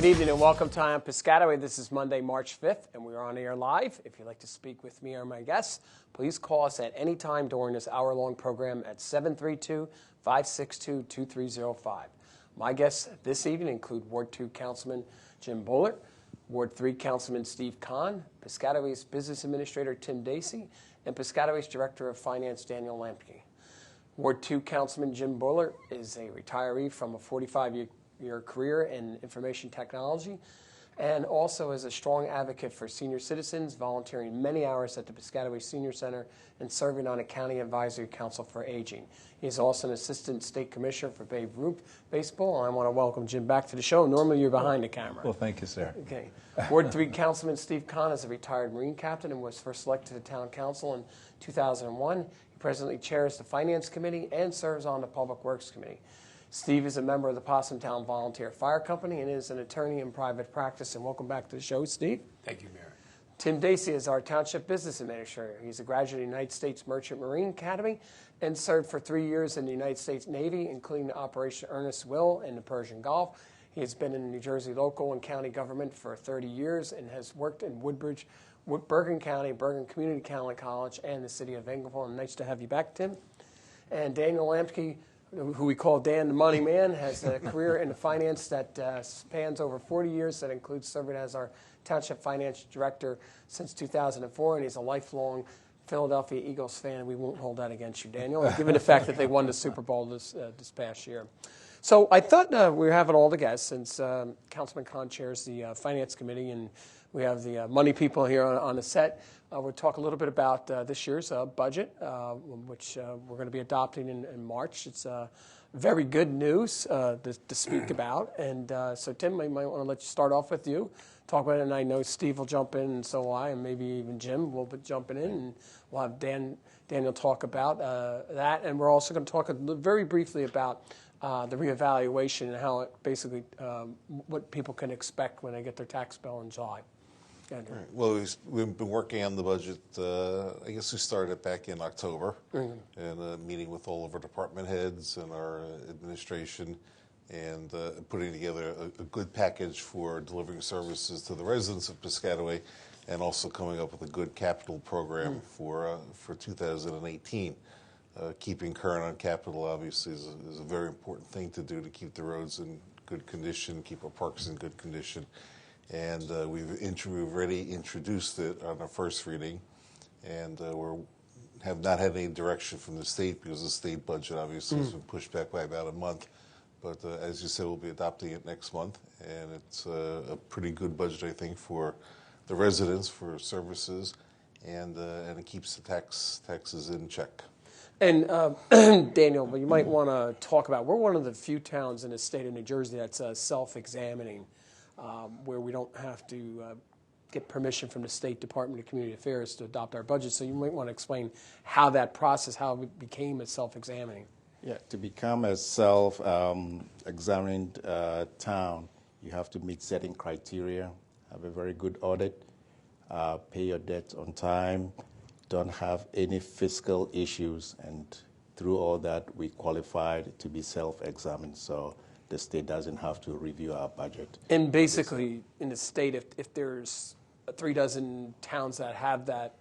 Good evening and welcome to I Am Piscataway. This is Monday, March 5th, and we are on air live. If you'd like to speak with me or my guests, please call us at any time during this hour-long program at 732-562-2305. My guests this evening include Ward 2 Councilman Jim Bullard, Ward 3 Councilman Steve Cahn, Piscataway's Business Administrator Tim Dacey, and Piscataway's Director of Finance Daniel Lamptey. Ward 2 Councilman Jim Bullard is a retiree from a 45-year career in information technology and also is a strong advocate for senior citizens, volunteering many hours at the Piscataway Senior Center and serving on a County Advisory Council for Aging. He is also an Assistant State Commissioner for Babe Ruth Baseball, and I want to welcome Jim back to the show. Normally you're behind the camera. Well, thank you, sir. Okay. Ward 3 Councilman Steve Cahn is a retired Marine captain and was first elected to the Town Council in 2001. He presently chairs the Finance Committee and serves on the Public Works Committee. Steve is a member of the Possumtown Volunteer Fire Company and is an attorney in private practice. And welcome back to the show, Steve. Thank you, Mayor. Tim Dacey is our Township Business Administrator. He's a graduate of the United States Merchant Marine Academy and served for 3 years in the United States Navy, including Operation Earnest Will in the Persian Gulf. He has been in New Jersey local and county government for 30 years and has worked in Woodbridge, Bergen County, Bergen Community College, and the city of Engleville. And nice to have you back, Tim. And Daniel Lamptey, who we call Dan the Money Man, has a career in finance that spans over 40 years. That includes serving as our Township Finance Director since 2004, and he's a lifelong Philadelphia Eagles fan. We won't hold that against you, Daniel, given the fact that they won the Super Bowl this past year. So I thought we were having all the guests, since Councilman Cahn chairs the Finance Committee, and we have the money people here on the set. We'll talk a little bit about this year's budget, which we're going to be adopting in March. It's very good news to speak about. And so, Tim, I might want to let you start off with you, talk about it. And I know Steve will jump in, and so will I, and maybe even Jim will be jumping in. And we'll have Daniel talk about that. And we're also going to talk very briefly about the reevaluation and how it basically, what people can expect when they get their tax bill in July. Right. Well, we've been working on the budget. I guess we started back in October, and meeting with all of our department heads and our administration, and putting together a good package for delivering services to the residents of Piscataway, and also coming up with a good capital program for 2018. Keeping current on capital, obviously, is a very important thing to do to keep the roads in good condition, keep our parks in good condition. And we've already introduced it on our first reading, and we have not had any direction from the state because the state budget obviously has been pushed back by about a month. But as you said, we'll be adopting it next month, and it's a pretty good budget, I think, for the residents, for services, and it keeps the taxes in check. And Daniel, you might want to talk about, we're one of the few towns in the state of New Jersey that's self-examining, where we don't have to get permission from the State Department of Community Affairs to adopt our budget. So you might want to explain how that process, how it became a self-examining. Yeah, to become a self-examined town, you have to meet certain criteria, have a very good audit, pay your debt on time, don't have any fiscal issues, and through all that, we qualified to be self-examined. So the state doesn't have to review our budget. And basically, in the state, if there's 3 dozen towns that have that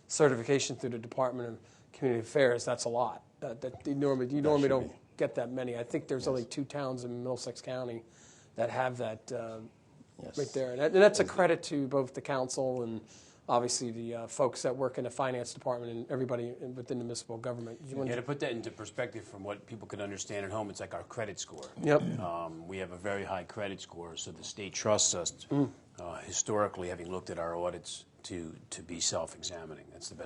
certification through the Department of Community Affairs, that's a lot. You normally don't get that many. I think there's only 2 towns in Middlesex County that have that right there. And that's a credit to both the council and obviously the folks that work in the finance department and everybody within the municipal government. To put that into perspective from what people can understand at home, it's like our credit score. Yep. We have a very high credit score, so the state trusts us, historically, having looked at our audits, to be self-examining. That's the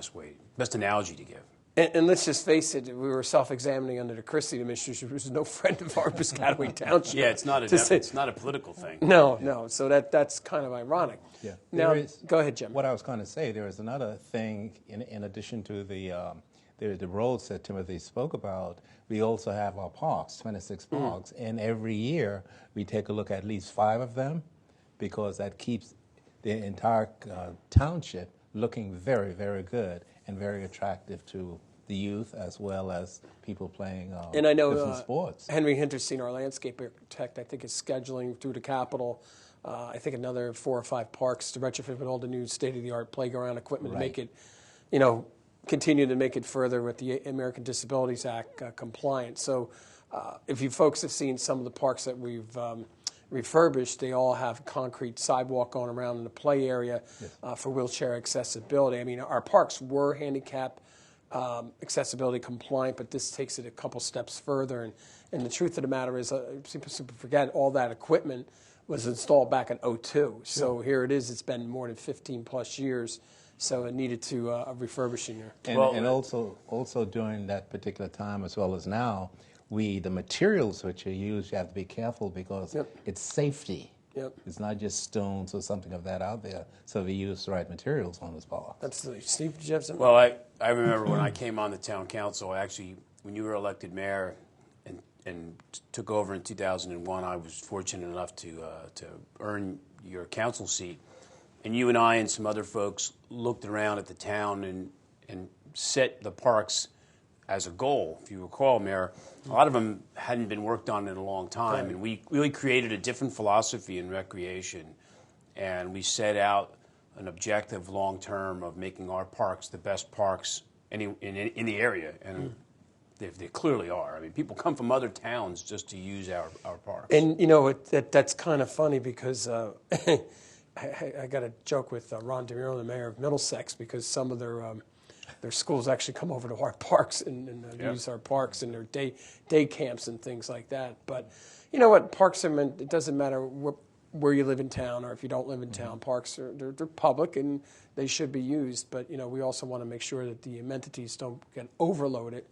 best analogy to give. And let's just face it, we were self-examining under the Christie administration, who was no friend of our Piscataway Township. Yeah, it's not a political thing. No. So that's kind of ironic. Yeah. Now, go ahead, Jim. What I was going to say, there is another thing in addition to the roads that Timothy spoke about. We also have our parks, 26 parks, and every year we take a look at least 5 of them, because that keeps the entire township looking very, very good and very attractive to the youth as well as people playing And I know different sports. Henry Hinterstein, our landscape architect, I think is scheduling through the Capitol, I think another 4 or 5 parks to retrofit with all the new state-of-the-art playground equipment to make it, continue to make it further with the American Disabilities Act compliant. So if you folks have seen some of the parks that we've refurbished, they all have concrete sidewalk going around in the play area for wheelchair accessibility. I mean, our parks were handicap accessibility compliant, but this takes it a couple steps further. And the truth of the matter is, people forget all that equipment was installed back in '02. So here it is. It's been more than 15 plus years. So it needed to refurbishing there. And also during that particular time, as well as now, the materials which are used, you have to be careful because it's safety. It's not just stones or something of that out there. So we use the right materials on this park. Absolutely. Steve, did you have something? Well, I remember when I came on the town council, actually, when you were elected mayor and took over in 2001, I was fortunate enough to earn your council seat. And you and I and some other folks looked around at the town and set the parks as a goal. If you recall, Mayor, a lot of them hadn't been worked on in a long time, and we really created a different philosophy in recreation, and we set out an objective long-term of making our parks the best parks in the area, and they clearly are. I mean, people come from other towns just to use our parks. And, that's kind of funny because I got a joke with Ron DeMuro, the mayor of Middlesex, because some of their schools actually come over to our parks and use our parks in their day camps and things like that. But you know what? Parks are meant, it doesn't matter where you live in town or if you don't live in town. Parks they're public and they should be used. But we also want to make sure that the amenities don't get overloaded.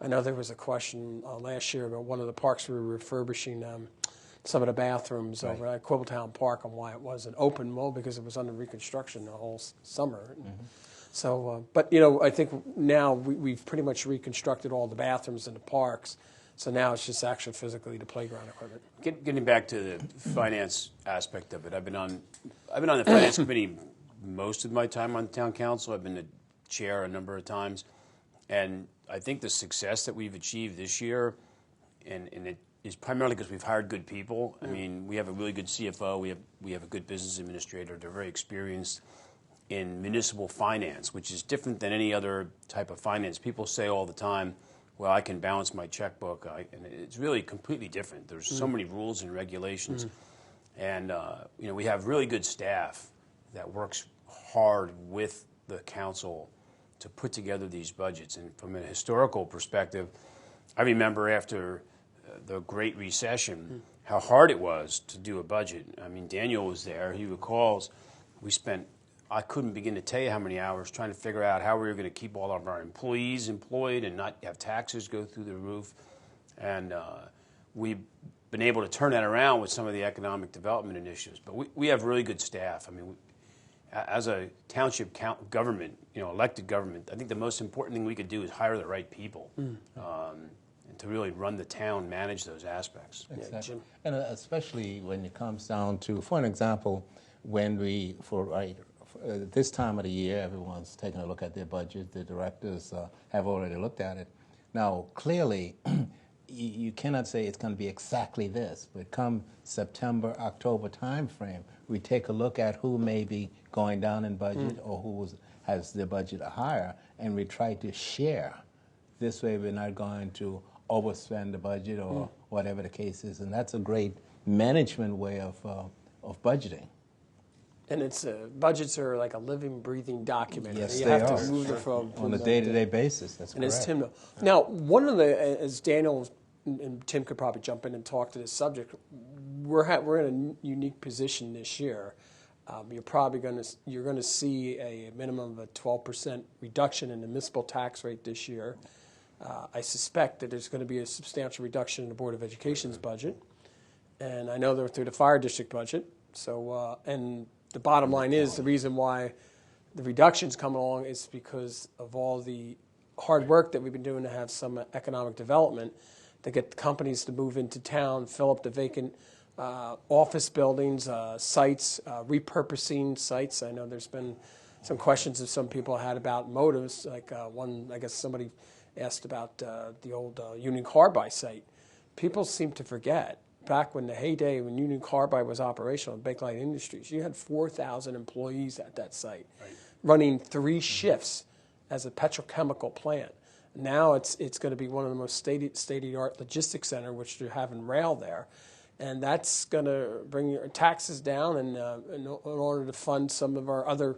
I know there was a question last year about one of the parks we were refurbishing some of the bathrooms over at Quibbletown Park and why it wasn't open. Well, because it was under reconstruction the whole summer. So, but I think now we've pretty much reconstructed all the bathrooms in the parks. So now it's just actually physically the playground equipment. Getting back to the finance aspect of it, I've been on the finance committee most of my time on the town council. I've been the chair a number of times, and I think the success that we've achieved this year, and it is primarily because we've hired good people. I mean, we have a really good CFO. We have a good business administrator. They're very experienced in municipal finance, which is different than any other type of finance. People say all the time, well, I can balance my checkbook, and it's really completely different. There's so many rules and regulations, and we have really good staff that works hard with the council to put together these budgets. And from a historical perspective, I remember after the Great Recession how hard it was to do a budget. I mean, Daniel was there. He recalls we spent, I couldn't begin to tell you how many hours trying to figure out how we were going to keep all of our employees employed and not have taxes go through the roof. And we've been able to turn that around with some of the economic development initiatives. But we have really good staff. I mean, as a township government, elected government, I think the most important thing we could do is hire the right people and to really run the town, manage those aspects. Exactly. And especially when it comes down to, for an example, when this time of the year, everyone's taking a look at their budget. The directors have already looked at it. Now, clearly, you cannot say it's going to be exactly this, but come September, October time frame, we take a look at who may be going down in budget or who has their budget higher, and we try to share. This way, we're not going to overspend the budget or whatever the case is, and that's a great management way of budgeting. And it's budgets are like a living, breathing document. Yes, you they have are. to move it from On a day-to-day basis. That's and correct. as Tim knows. Now, one of the, as Daniel and Tim could probably jump in and talk to this subject, we're in a unique position this year. You're probably going to see a minimum of a 12% reduction in the municipal tax rate this year. I suspect that there's going to be a substantial reduction in the Board of Education's budget, and I know they're through the fire district budget. So and the bottom line is the reason why the reductions come along is because of all the hard work that we've been doing to have some economic development to get the companies to move into town, fill up the vacant office buildings, sites, repurposing sites. I know there's been some questions that some people had about motives, like one, I guess somebody asked about the old Union Carbide site. People seem to forget, back when the heyday when Union Carbide was operational in Bakelite Industries, you had 4,000 employees at that site, running 3 shifts as a petrochemical plant. Now it's going to be one of the most state-of-the-art logistics center, which they're having rail there. And that's going to bring your taxes down and in order to fund some of our other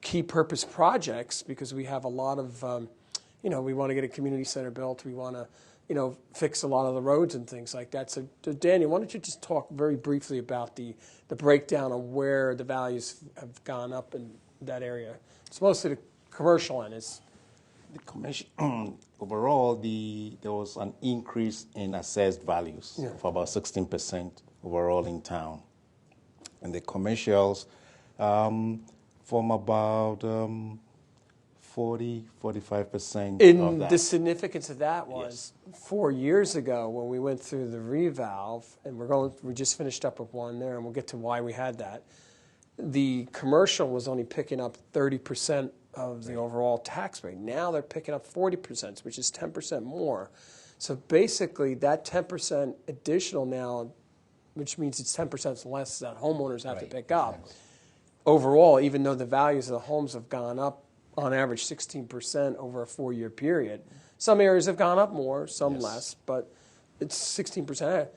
key purpose projects, because we have a lot of, we want to get a community center built. We want to, fix a lot of the roads and things like that. So Daniel, why don't you just talk very briefly about the breakdown of where the values have gone up in that area? It's mostly the commercial end. The commercial, overall, there was an increase in assessed values of about 16% overall in town. And the commercials from about 45% of that. The significance of that was 4 years ago when we went through the revalve, and we just finished up with one there, and we'll get to why we had that. The commercial was only picking up 30% of the overall tax rate. Now they're picking up 40%, which is 10% more. So basically, that 10% additional now, which means it's 10% less that homeowners have to pick up. Exactly. Overall, even though the values of the homes have gone up on average 16% over a 4-year period, some areas have gone up more, some less, but it's 16%.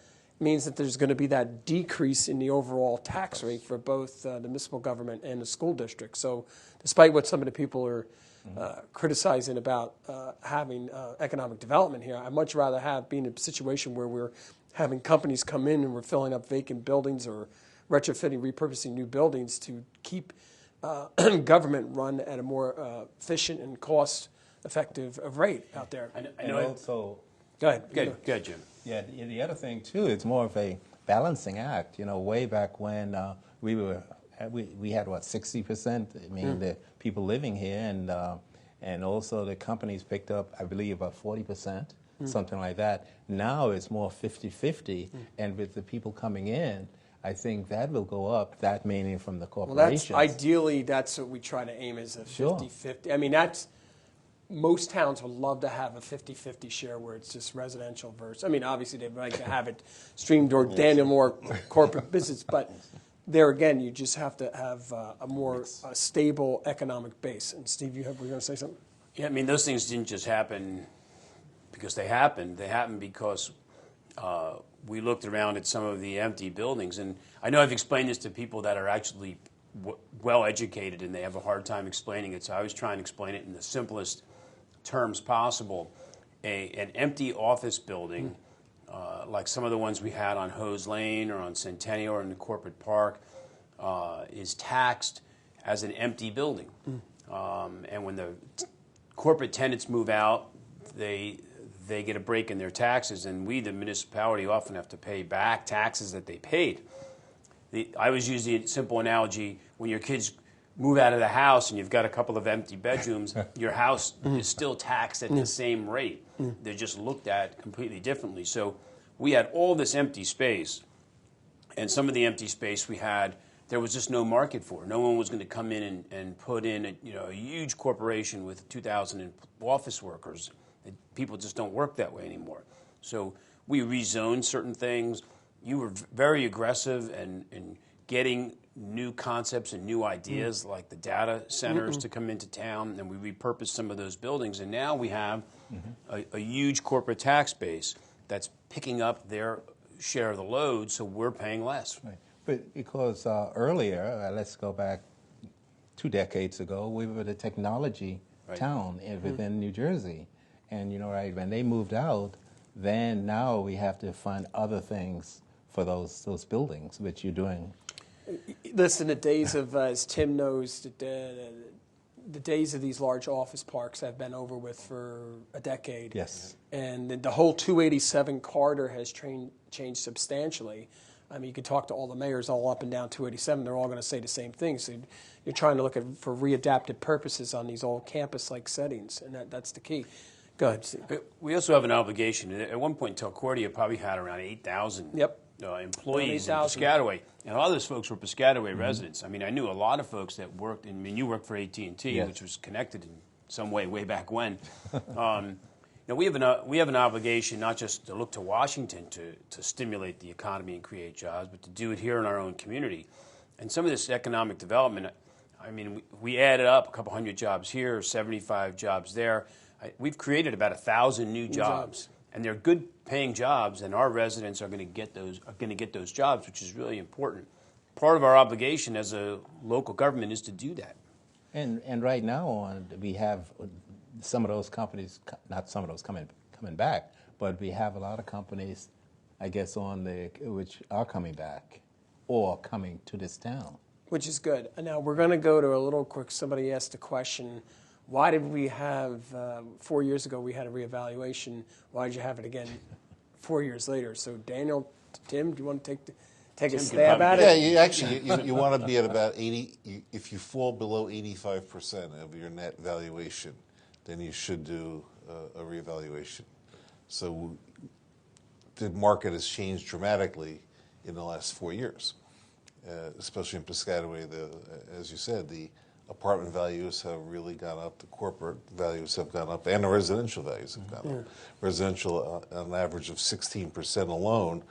Means that there's going to be that decrease in the overall tax rate for both the municipal government and the school district. So despite what some of the people are criticizing about having economic development here, I'd much rather be in a situation where we're having companies come in and we're filling up vacant buildings or retrofitting, repurposing new buildings to keep government run at a more efficient and cost-effective rate out there. I know also... Go ahead. Go ahead, Jim. Yeah, the other thing too, it's more of a balancing act. Way back when we had what 60%. I mean, the people living here, and also the companies picked up, I believe, about 40%, something like that. Now it's more 50-50, and with the people coming in, I think that will go up. That meaning from the corporations. Well, ideally, that's what we try to aim as a 50-50. I mean, most towns would love to have a 50-50 share where it's just residential versus. I mean, obviously they'd like to have it streamed or Daniel more corporate business, but there again, you just have to have a more stable economic base. And Steve, were you going to say something? Yeah, I mean, those things didn't just happen because they happened. They happened because we looked around at some of the empty buildings, and I know I've explained this to people that are actually well educated, and they have a hard time explaining it. So I was trying to explain it in the simplest terms possible. An empty office building, like some of the ones we had on Hose Lane or on Centennial or in the Corporate Park, is taxed as an empty building. And when the corporate tenants move out, they get a break in their taxes, and we, the municipality, often have to pay back taxes that they paid. I was using a simple analogy: when your kids move out of the house and you've got a couple of empty bedrooms, your house is still taxed at the same rate. They're just looked at completely differently. So we had all this empty space, and some of the empty space we had, there was just no market for. No one was going to come in and put in a huge corporation with 2,000 office workers. People just don't work that way anymore. So we rezoned certain things. You were very aggressive in getting new concepts and new ideas like the data centers to come into town, and we repurposed some of those buildings, and now we have a huge corporate tax base that's picking up their share of the load, so we're paying less. Right. But because earlier, let's go back 2 decades ago, we were the technology town within New Jersey, and when they moved out, then now we have to find other things for those buildings, which you're doing. Listen, the days of, as Tim knows, the days of these large office parks have been over with for a decade. Yes. And the whole 287 corridor has changed substantially. I mean, you could talk to all the mayors all up and down 287. They're all going to say the same thing. So you're trying to look for readapted purposes on these old campus-like settings, and that's the key. Go ahead, Steve. We also have an obligation. At one point, Telcordia probably had around 8,000 employees in Piscataway. And a lot of those folks were Piscataway residents. I mean, I knew a lot of folks that worked. You worked for AT&T, which was connected in some way back when. we have an obligation not just to look to Washington to stimulate the economy and create jobs, but to do it here in our own community. And some of this economic development, I mean, we added up a couple hundred jobs here, 75 jobs there. We've created about 1,000 new jobs, and they're good-paying jobs, and our residents are going to get those jobs, which is really important. Part of our obligation as a local government is to do that. And right now we have some of those companies, not some of those coming back, but we have a lot of companies, I guess, which are coming back or coming to this town. Which is good. Now, we're going to go to a little quick, somebody asked a question, why did we have, 4 years ago we had a reevaluation, why did you have it again 4 years later? So Daniel, Tim, do you want to take a stab at Yeah, it? you want to be at about 80, if you fall below 85% of your net valuation, then you should do a reevaluation. So the market has changed dramatically in the last 4 years, especially in Piscataway. As you said, the apartment values have really gone up, the corporate values have gone up, and the residential values have gone up. Residential, on an average of 16% alone,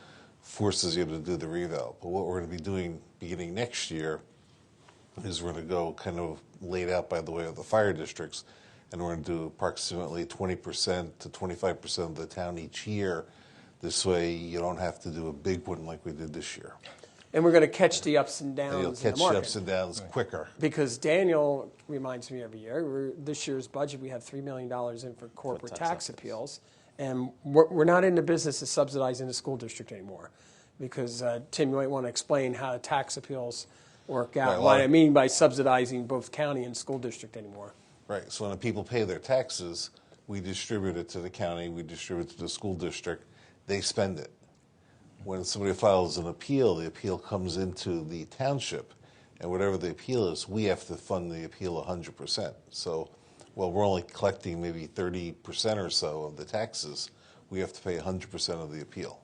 forces you to do the reval. But what we're going to be doing beginning next year is we're going to go kind of laid out by the way of the fire districts, and we're going to do approximately 20% to 25% of the town each year. This way you don't have to do a big one like we did this year. And we're going to catch the ups and downs And you'll in the catch the market. ups and downs quicker. Because Daniel reminds me every year, this year's budget, we have $3 million in for corporate tax appeals. And we're not in the business of subsidizing the school district anymore. Because, Tim, you might want to explain how tax appeals work out. Right, What I mean by subsidizing both county and school district anymore. Right, so when people pay their taxes, we distribute it to the county, we distribute it to the school district, they spend it. When somebody files an appeal, the appeal comes into the township, and whatever the appeal is, we have to fund the appeal 100%. So, well, we're only collecting maybe 30% or so of the taxes, we have to pay 100% of the appeal.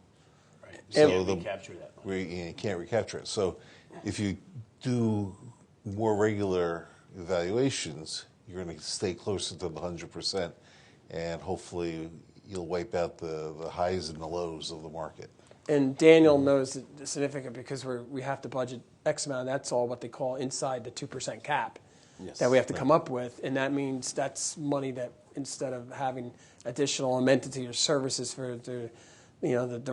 Right. So You can't recapture that money. You can't recapture it. So if you do more regular evaluations, you're going to stay closer to the 100%, and hopefully you'll wipe out the highs and the lows of the market. And Daniel knows the significant because we have to budget X amount. That's all what they call inside the 2% cap that we have to come up with. And that means that's money that instead of having additional amenity or services for the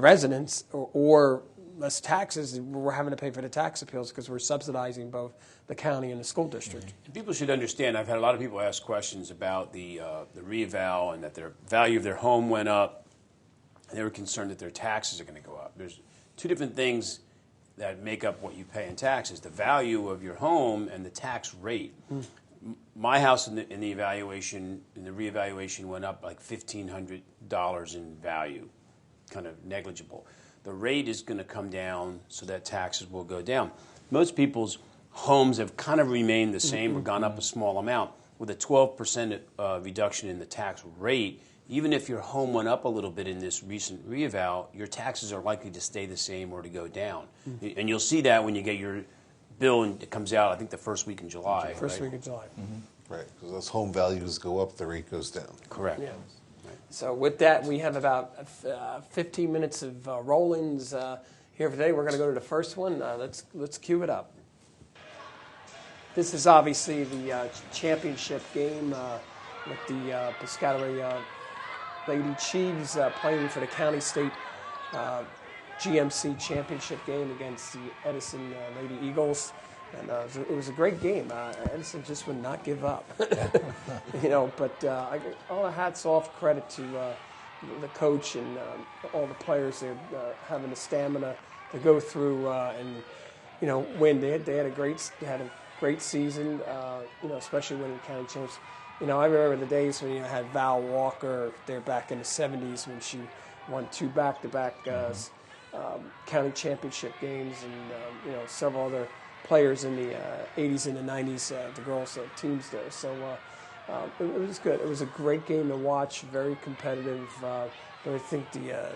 residents or less taxes, we're having to pay for the tax appeals because we're subsidizing both the county and the school district. And people should understand, I've had a lot of people ask questions about the reeval and that their value of their home went up. They were concerned that their taxes are going to go up. There's two different things that make up what you pay in taxes: the value of your home and the tax rate. My house in the reevaluation went up like $1,500 in value, kind of negligible. The rate is going to come down, so that taxes will go down. Most people's homes have kind of remained the same or gone up a small amount. With a 12% reduction in the tax rate, even if your home went up a little bit in this recent reeval, your taxes are likely to stay the same or to go down. And you'll see that when you get your bill, and it comes out, I think, the first week in July. First week of July. Right, because as home values go up, the rate goes down. Correct. Yeah. So with that, we have about 15 minutes of roll-ins here for today. We're going to go to the first one. Let's cue it up. This is obviously the championship game with the Piscataway Lady Chiefs playing for the County State GMC Championship game against the Edison Lady Eagles. And it was a great game. Edison just would not give up. But I get all the hats off, credit to the coach and all the players. They're having the stamina to go through and win. They had a great season. Especially winning county champs. I remember the days when you had Val Walker there back in the 70s when she won 2 back-to-back county championship games, and several other players in the 80s and the 90s, the girls' teams there. So it was good. It was a great game to watch, very competitive. But I think the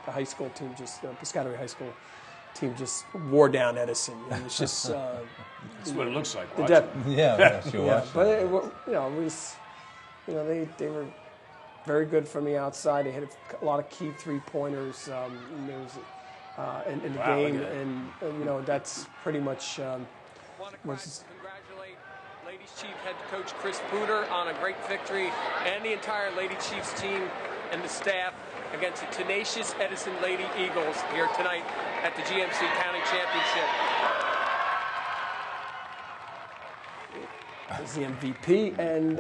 high school team, Piscataway High School team, just wore down Edison. It's just That's what it looks like. the Watch depth. it. Yeah, sure. Yeah, but it was they were very good from the outside. They hit a lot of key three-pointers in the Wow, game, look at that. and that's pretty much. Want to congratulate Ladies Chief head coach Chris Pooter on a great victory, and the entire Lady Chiefs team and the staff against the tenacious Edison Lady Eagles here tonight at the GMC County Championship. Was the MVP, and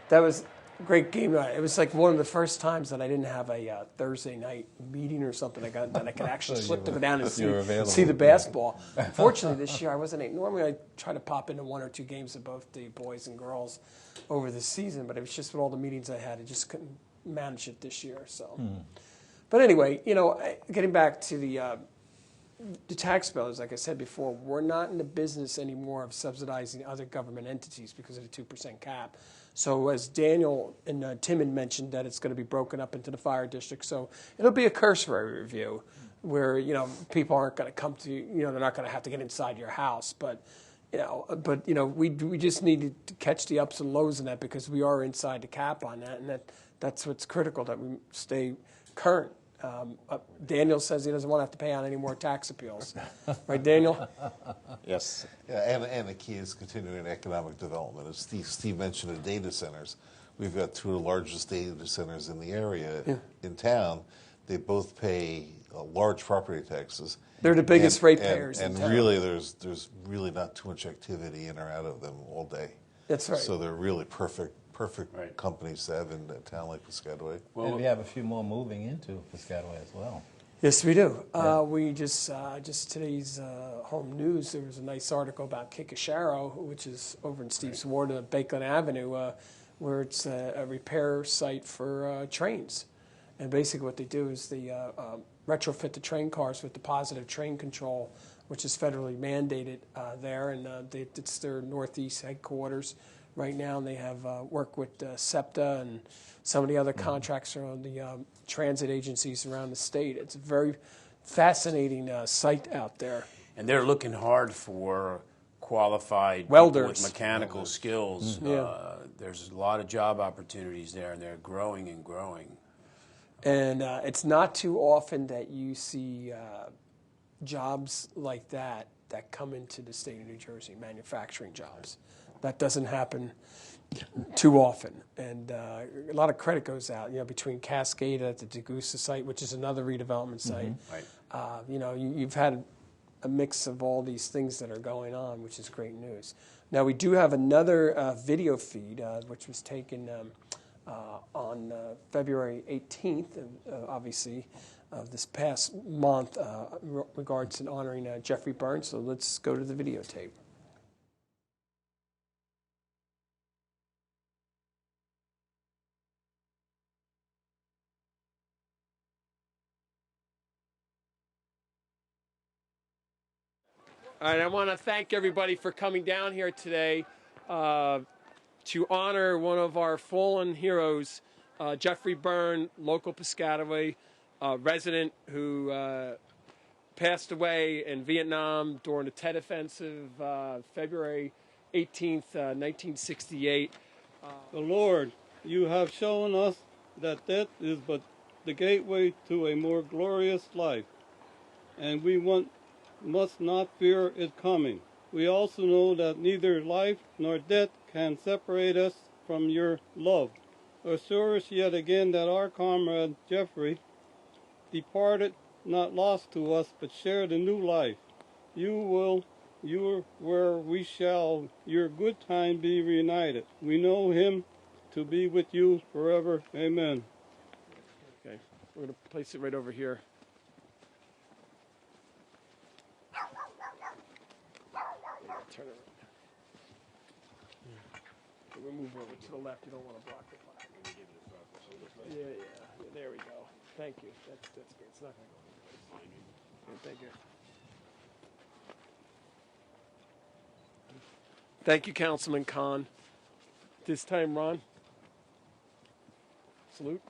that was a great game. It was like one of the first times that I didn't have a Thursday night meeting or something that I could actually slip to go down and see the basketball. Fortunately, this year I wasn't. Normally I try to pop into one or two games of both the boys and girls over the season, but it was just with all the meetings I had, I just couldn't manage it this year. So, but anyway, getting back to the tax bills, like I said before, we're not in the business anymore of subsidizing other government entities because of the 2% cap. So as Daniel and Tim had mentioned, that it's going to be broken up into the fire district. So it'll be a cursory review where, people aren't going to come to, they're not going to have to get inside your house. But we just need to catch the ups and lows in that because we are inside the cap on that. And that's what's critical, that we stay current. Daniel says he doesn't want to have to pay out any more tax appeals. Right, Daniel? Yes. Yeah, and the key is continuing economic development. As Steve mentioned, the data centers. We've got two of the largest data centers in the area in town. They both pay large property taxes. They're the biggest ratepayers in and town. really, there's really not too much activity in or out of them all day. That's right. So they're really perfect Right. companies to have in a town like Piscataway. And we have a few more moving into Piscataway as well. Yes, we do. We just today's home news, there was a nice article about Kikasharo, which is over in Steve's ward of Bakeland Avenue, where it's a repair site for trains. And basically what they do is they retrofit the train cars with the positive train control, which is federally mandated there, and it's their Northeast headquarters right now, and they have work with SEPTA and some of the other contracts around the transit agencies around the state. It's a very fascinating site out there. And they're looking hard for qualified Welders. people with mechanical skills. There's a lot of job opportunities there, and they're growing and growing. And it's not too often that you see jobs like that come into the state of New Jersey, manufacturing jobs. That doesn't happen too often. And a lot of credit goes out, between Cascade at the Degussa site, which is another redevelopment site. Right. You've had a mix of all these things that are going on, which is great news. Now, we do have another video feed, which was taken on February 18th, obviously, of this past month, regards to honoring Jeffrey Byrne. So let's go to the videotape. All right, I want to thank everybody for coming down here today to honor one of our fallen heroes, Jeffrey Byrne, local Piscataway resident who passed away in Vietnam during the Tet Offensive, February 18th, 1968. The Lord, you have shown us that death is but the gateway to a more glorious life, and we must not fear it coming. We also know that neither life nor death can separate us from your love. Assure us yet again that our comrade Jeffrey departed not lost to us, but shared a new life. You where we shall your good time be reunited. We know him to be with you forever. Amen. Okay, we're going to place it right over here. Turn it around. We'll move over to the left. You don't want to block the plaque. Yeah. There we go. Thank you. That's good. It's not going to go anywhere. Yeah, thank you. Thank you, Councilman Cahn. This time, Ron. Salute.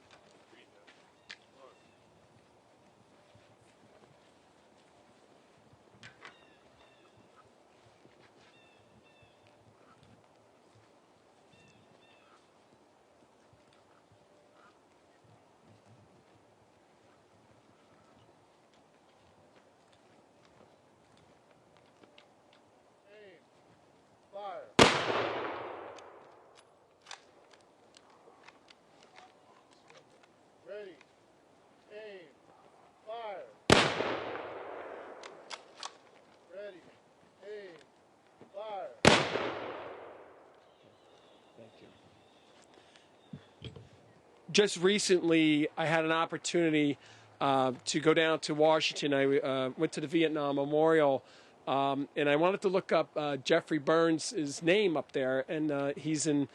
just recently, I had an opportunity to go down to Washington. I went to the Vietnam Memorial, and I wanted to look up Jeffrey Byrne's name up there, and he's in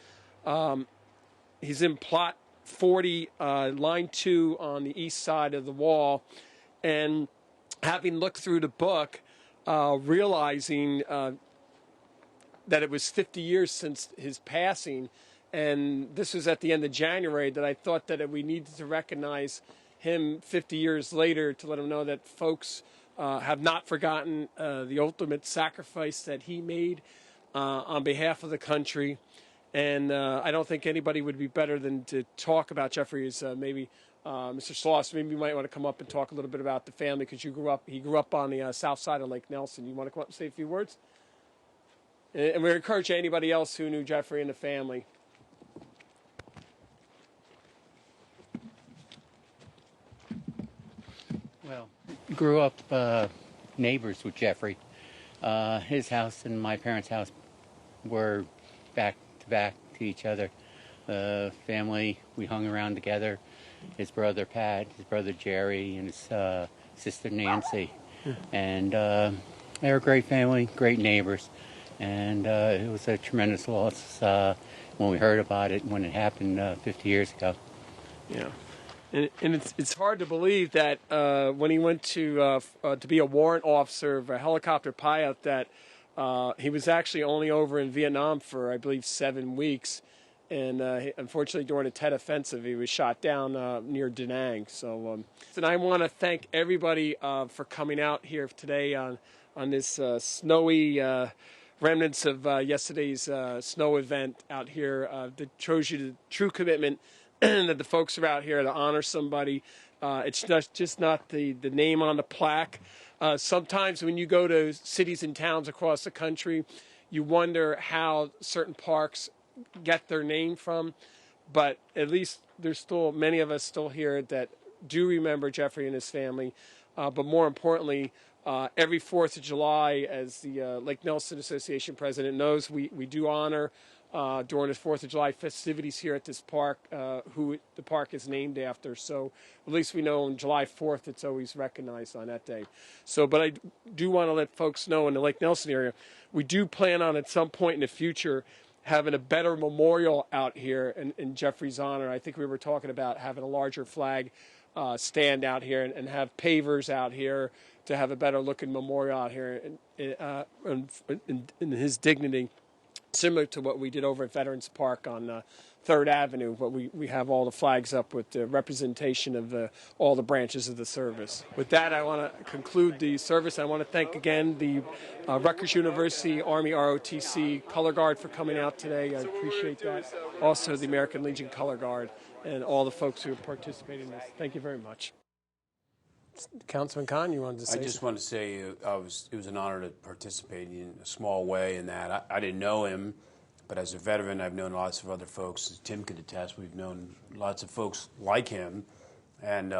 plot 40, line 2 on the east side of the wall. And having looked through the book, realizing that it was 50 years since his passing, and this was at the end of January, that I thought that we needed to recognize him 50 years later to let him know that folks have not forgotten the ultimate sacrifice that he made on behalf of the country. And I don't think anybody would be better than to talk about Jeffrey as maybe Mr. Sloss. Maybe you might want to come up and talk a little bit about the family, because he grew up on the south side of Lake Nelson. You want to come up and say a few words? And we encourage anybody else who knew Jeffrey and the family. Well, grew up neighbors with Jeffrey. His house and my parents' house were back to each other. Family, we hung around together. His brother Pat, his brother Jerry, and his sister Nancy. And they were a great family, great neighbors. And it was a tremendous loss when we heard about it, when it happened 50 years ago. Yeah. And it's hard to believe that when he went to be a warrant officer of a helicopter pilot, that he was actually only over in Vietnam for, I believe, 7 weeks. And unfortunately, during the Tet Offensive, he was shot down near Da Nang. So, and I want to thank everybody for coming out here today on this snowy remnants of yesterday's snow event out here that shows you the true commitment that the folks are out here to honor somebody. It's just not the name on the plaque. Sometimes when you go to cities and towns across the country, you wonder how certain parks get their name from. But at least there's still many of us still here that do remember Jeffrey and his family. But more importantly, every 4th of July, as the Lake Nelson Association president knows, we do honor during the 4th of July festivities here at this park, who the park is named after. So at least we know on July 4th it's always recognized on that day. So, but I do want to let folks know in the Lake Nelson area, we do plan on at some point in the future having a better memorial out here in Jeffrey's honor. I think we were talking about having a larger flag stand out here and have pavers out here to have a better looking memorial out here in his dignity, similar to what we did over at Veterans Park on 3rd Avenue, but we have all the flags up with the representation of all the branches of the service. With that, I want to conclude the service. I want to thank again the Rutgers University Army ROTC Color Guard for coming out today. I appreciate that. Also, the American Legion Color Guard and all the folks who participated in this. Thank you very much. Councilman Cahn, you wanted to say I just want to say it was an honor to participate in a small way in that. I didn't know him, but as a veteran, I've known lots of other folks. As Tim could attest, we've known lots of folks like him. And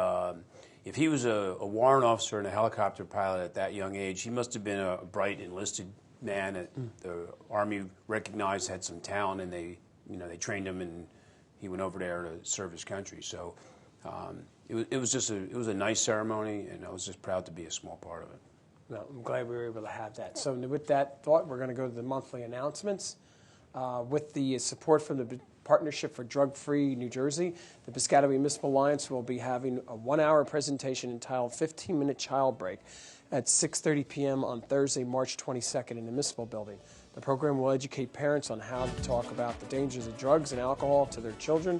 if he was a warrant officer and a helicopter pilot at that young age, he must have been a bright enlisted man that the Army recognized had some talent, and they trained him, and he went over there to serve his country. So it was a nice ceremony, and I was just proud to be a small part of it. Well, I'm glad we were able to have that. So with that thought, we're going to go to the monthly announcements. With the support from the Partnership for Drug-Free New Jersey, the Piscataway Municipal Alliance will be having a 1-hour presentation entitled 15-Minute Child Break at 6:30 p.m. on Thursday, March 22nd in the Municipal Building. The program will educate parents on how to talk about the dangers of drugs and alcohol to their children.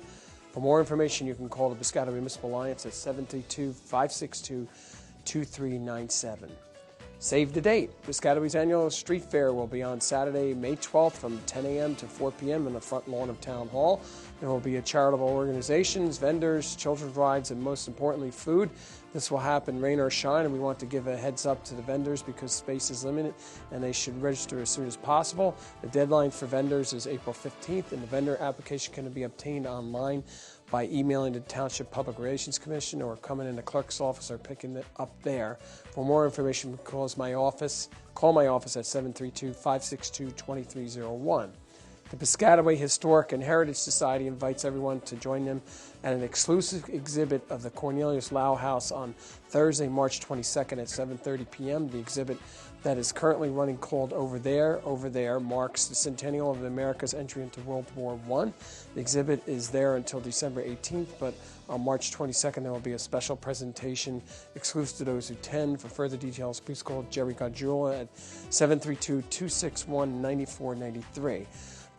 For more information, you can call the Piscataway Municipal Alliance at 732-562-2397. Save the date. Piscataway's annual street fair will be on Saturday, May 12th from 10 a.m. to 4 p.m. in the front lawn of Town Hall. There will be charitable organizations, vendors, children's rides, and most importantly, food. This will happen rain or shine, and we want to give a heads up to the vendors because space is limited and they should register as soon as possible. The deadline for vendors is April 15th, and the vendor application can be obtained online by emailing the Township Public Relations Commission or coming in the clerk's office or picking it up there. For more information, call my office at 732-562-2301. The Piscataway Historic and Heritage Society invites everyone to join them at an exclusive exhibit of the Cornelius Lau House on Thursday, March 22nd at 7:30 p.m. The exhibit that is currently running, called Over There, marks the centennial of America's entry into World War I. The exhibit is there until December 18th, but on March 22nd there will be a special presentation exclusive to those who attend. For further details, please call Jerry Gardula at 732-261-9493.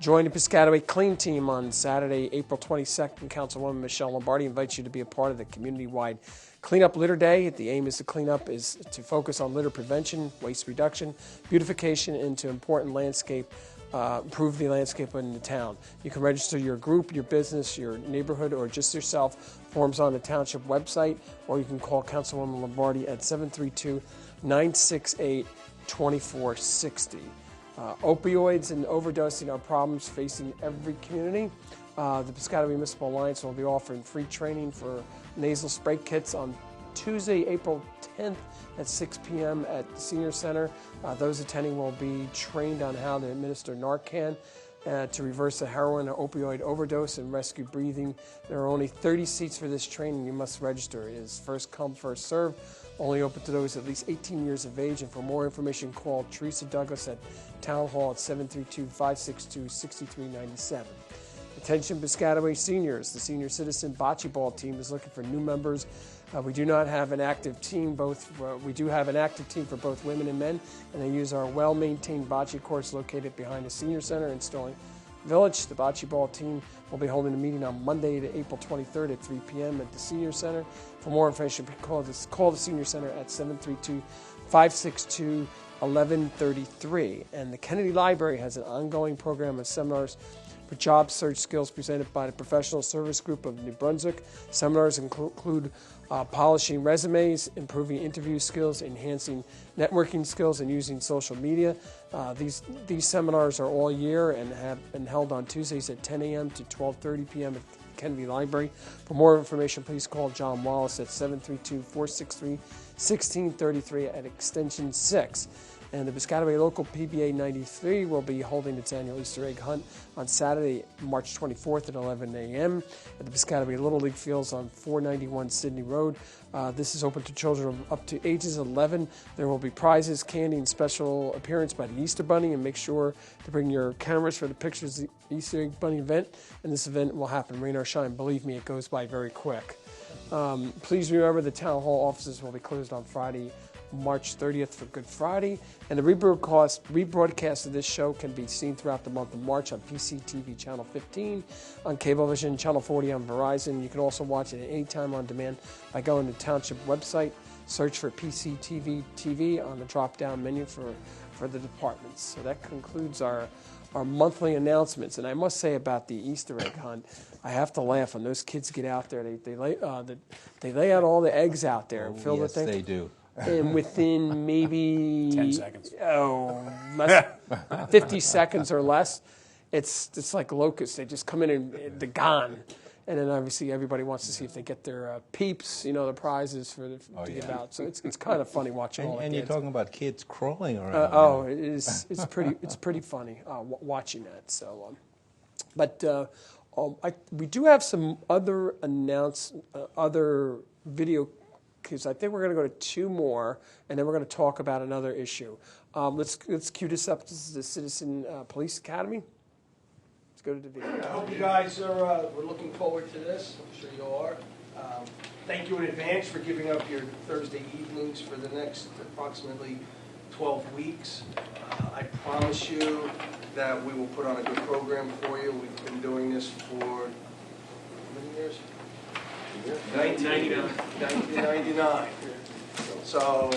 Join the Piscataway Clean Team on Saturday, April 22nd. Councilwoman Michelle Lombardi invites you to be a part of the community-wide Cleanup Litter Day. The aim is to focus on litter prevention, waste reduction, beautification, and to improve the landscape in the town. You can register your group, your business, your neighborhood, or just yourself. Forms on the township website, or you can call Councilwoman Lombardi at 732-968-2460. Opioids and overdosing are problems facing every community. The Piscataway Municipal Alliance will be offering free training for nasal spray kits on Tuesday, April 10th at 6 p.m. at the Senior Center. Those attending will be trained on how to administer Narcan to reverse a heroin or opioid overdose and rescue breathing. There are only 30 seats for this training. You must register. It is first come, first served. Only open to those at least 18 years of age. And for more information, call Teresa Douglas at Town Hall at 732-562-6397. Attention Piscataway seniors. The senior citizen bocce ball team is looking for new members. We do have an active team for both women and men, and they use our well-maintained bocce courts located behind the Senior Center in Sterling Village. The bocce ball team will be holding a meeting on Monday, April 23rd at 3 p.m. at the Senior Center. For more information, call the Senior Center at 732-562-1133. And the Kennedy Library has an ongoing program of seminars for job search skills presented by the Professional Service Group of New Brunswick. Seminars include polishing resumes, improving interview skills, enhancing networking skills, and using social media. These seminars are all year and have been held on Tuesdays at 10 a.m. to 12:30 p.m. at Kennedy Library. For more information, please call John Wallace at 732-463-1633 at extension 6. And the Piscataway Local PBA 93 will be holding its annual Easter egg hunt on Saturday, March 24th at 11 a.m. at the Piscataway Little League Fields on 491 Sydney Road. This is open to children up to ages 11. There will be prizes, candy, and special appearance by the Easter Bunny. And make sure to bring your cameras for the pictures of the Easter egg bunny event. And this event will happen rain or shine. Believe me, it goes by very quick. Please remember the Town Hall offices will be closed on Friday, March 30th for Good Friday, and the rebroadcast of this show can be seen throughout the month of March on PCTV Channel 15, on Cablevision Channel 40 on Verizon. You can also watch it at any time on demand by going to the Township website, search for PCTV TV on the drop-down menu for the departments. So that concludes our monthly announcements. And I must say about the Easter egg hunt, I have to laugh when those kids get out there. They lay out all the eggs out there and fill the thing. Yes, they do. And within maybe 10 seconds. 50 seconds or less, it's like locusts. They just come in and they're gone. And then obviously everybody wants to see if they get their peeps, the prizes to give out. So it's kind of funny watching all that. And you're talking about kids crawling around. It's pretty funny watching that. So, we do have some other other video. Because I think we're going to go to two more, and then we're going to talk about another issue. Let's cue this up. This is the Citizen Police Academy. Let's go to the video. I hope you guys we're looking forward to this. I'm sure you are. Thank you in advance for giving up your Thursday evenings for the next approximately 12 weeks. I promise you that we will put on a good program for you. We've been doing this for how many years? 1999. So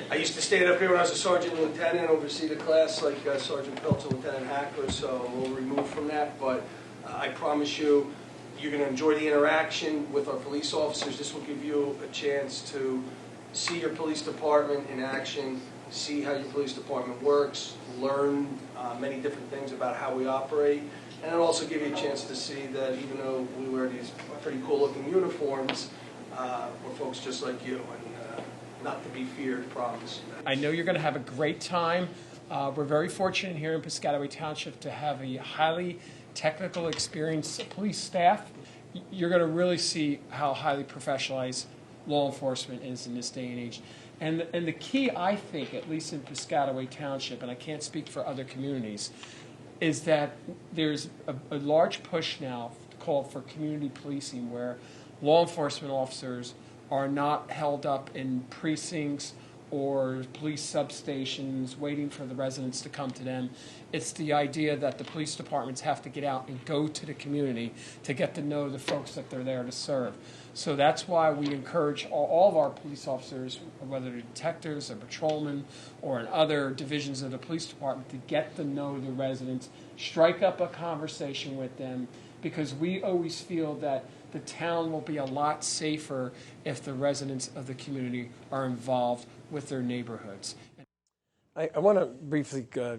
I used to stand up here when I was a sergeant and lieutenant and oversee the class like Sergeant Peltz and Lieutenant Hackler, so I'm a little removed from that. But I promise you, you're going to enjoy the interaction with our police officers. This will give you a chance to see your police department in action, see how your police department works, learn many different things about how we operate. And it'll also give you a chance to see that even though we wear these pretty cool-looking uniforms, we're folks just like you, and not to be feared, promise. I know you're going to have a great time. We're very fortunate here in Piscataway Township to have a highly technical, experienced police staff. You're going to really see how highly professionalized law enforcement is in this day and age. And the key, I think, at least in Piscataway Township, and I can't speak for other communities, is that there's a large push now called for community policing, where law enforcement officers are not held up in precincts or police substations waiting for the residents to come to them. It's the idea that the police departments have to get out and go to the community to get to know the folks that they're there to serve. So that's why we encourage all of our police officers, whether they're detectives or patrolmen or in other divisions of the police department, to get to know the residents, strike up a conversation with them, because we always feel that the town will be a lot safer if the residents of the community are involved with their neighborhoods. I want to briefly go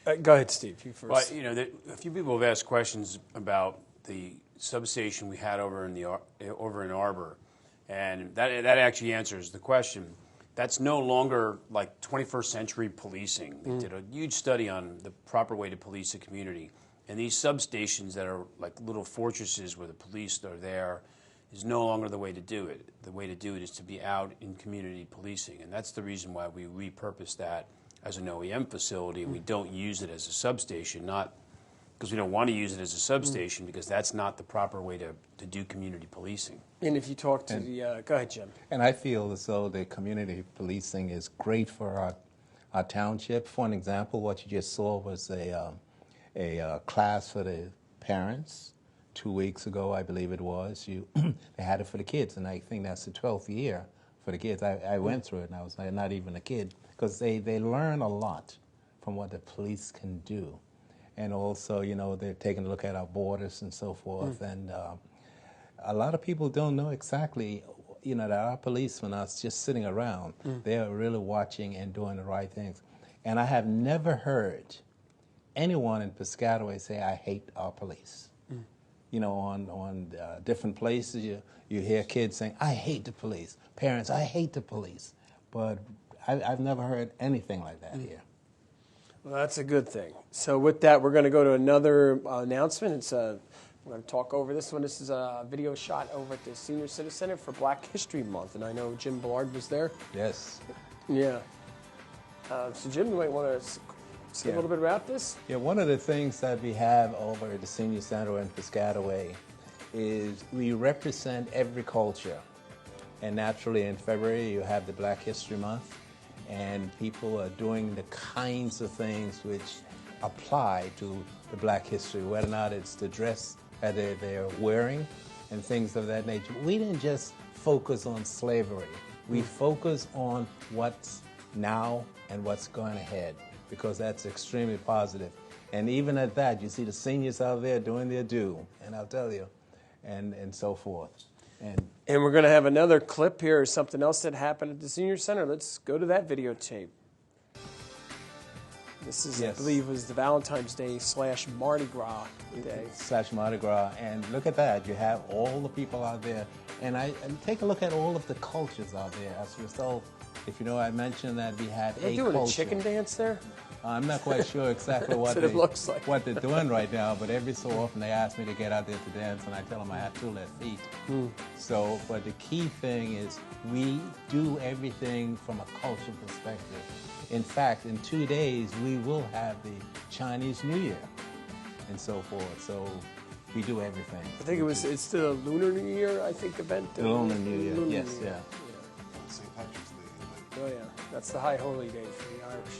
ahead, Steve. You first. Well, a few people have asked questions about the substation we had over in Arbor, and that actually answers the question. That's no longer like 21st century policing. They did a huge study on the proper way to police a community. And these substations that are like little fortresses where the police are there is no longer the way to do it. The way to do it is to be out in community policing. And that's the reason why we repurposed that as an OEM facility. And we don't use it as a substation, not because we don't want to use it as a substation, because that's not the proper way to do community policing. And if you talk to the, go ahead, Jim. And I feel as though the community policing is great for our township. For an example, what you just saw was a class for the parents 2 weeks ago, I believe it was. They had it for the kids, and I think that's the 12th year for the kids. I went through it, and I was not even a kid, because they learn a lot from what the police can do. And also, they're taking a look at our borders and so forth. And a lot of people don't know exactly, that our policemen are just sitting around. They're really watching and doing the right things. And I have never heard anyone in Piscataway say, I hate our police. On different places, you hear kids saying, I hate the police. Parents, I hate the police. But I've never heard anything like that here. Well, that's a good thing. So with that, we're going to go to another announcement. We're going to talk over this one. This is a video shot over at the Senior Citizen Center for Black History Month, and I know Jim Bullard was there. Yes. Yeah. So Jim, you might want to say a little bit about this? Yeah, one of the things that we have over at the Senior Center in Piscataway is we represent every culture. And naturally in February you have the Black History Month, and people are doing the kinds of things which apply to the Black history, whether or not it's the dress that they're wearing and things of that nature. We didn't just focus on slavery. We focus on what's now and what's going ahead, because that's extremely positive. And even at that, you see the seniors out there doing their due, and I'll tell you, and so forth. And we're going to have another clip here or something else that happened at the Senior Center. Let's go to that videotape. This is, yes, I believe, was the Valentines Day / Mardi Gras Day. / Mardi Gras. And look at that. You have all the people out there. And take a look at all of the cultures out there. As a result, if you know, I mentioned that we have They're doing a chicken dance there? I'm not quite sure exactly what, what they're doing right now, but every so often they ask me to get out there to dance, and I tell them I have 2 left feet. So, but the key thing is we do everything from a cultural perspective. In fact, in 2 days, we will have the Chinese New Year and so forth. So we do everything. I think it's the Lunar New Year, I think, event. The Lunar New Year, yes, New Year. St. Patrick's Day. Oh, yeah. That's the high holy day for the Irish.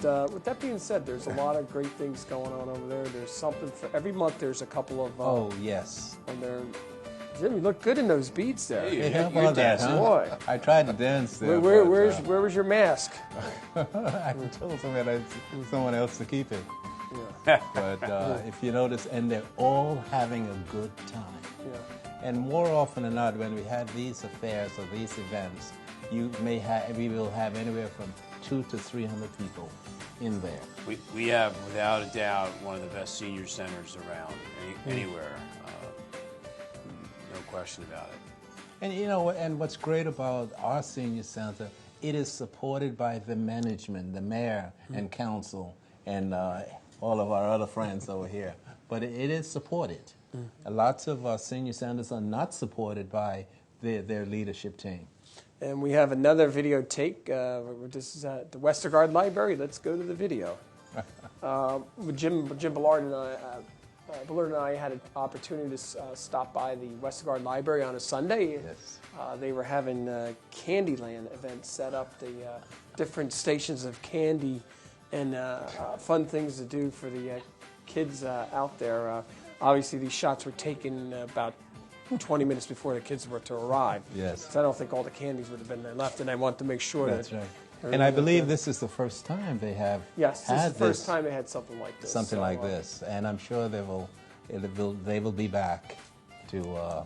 But with that being said, there's a lot of great things going on over there. There's something for every month. There's a couple of. Oh yes. And there, Jim, you look good in those beats there. Hey, you're dancing, huh? Boy. I tried to dance there. Where was your mask? I told someone else to keep it. Yeah. But if you notice, and they're all having a good time. Yeah. And more often than not, when we have these affairs or these events, we will have anywhere from 200 to 300 people in there. We have, without a doubt, one of the best senior centers around anywhere. No question about it. And and what's great about our senior center it is supported by the management, the mayor and council, and all of our other friends over here. But it is supported. Lots of senior senators are not supported by their leadership team. And we have another videotape. This is at the Westergaard Library. Let's go to the video. Jim Bullard and I had an opportunity to stop by the Westergaard Library on a Sunday. Yes. They were having a Candyland event set up, the different stations of candy and fun things to do for the kids out there. Obviously, these shots were taken about 20 minutes before the kids were to arrive. Yes. So I don't think all the candies would have been there left, and I want to make sure That's that... right. And I believe this is the first time they have Yes, this had is the first time they had something like this. something So, like this, and I'm sure they will be back to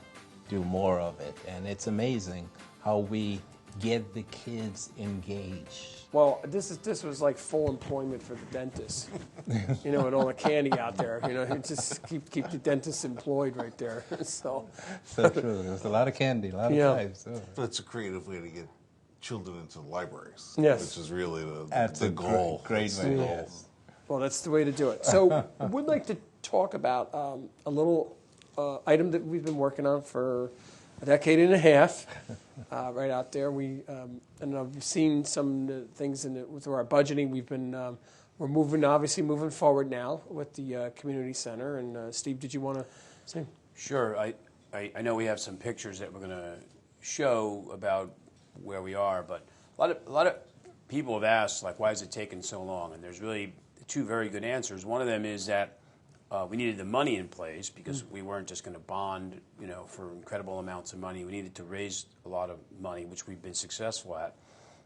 do more of it. And it's amazing how we get the kids engaged. Well, this was like full employment for the dentist. You know, and all the candy out there. You know, just keep the dentists employed right there. So true. There was a lot of candy, a lot of types. Oh. But it's a creative way to get children into libraries. Yes. Which is really That's the a goal. great That's way. the goal. Yes. Well, that's the way to do it. So we'd like to talk about a little item that we've been working on for a decade and a half, right out there. And I've seen some things with our budgeting. We're obviously moving forward now with the community center. And Steve, did you want to say? Sure. I know we have some pictures that we're going to show about where we are, but a lot of people have asked, like, why is it taking so long? And there's really two very good answers. One of them is that we needed the money in place because we weren't just going to bond, for incredible amounts of money. We needed to raise a lot of money, which we've been successful at.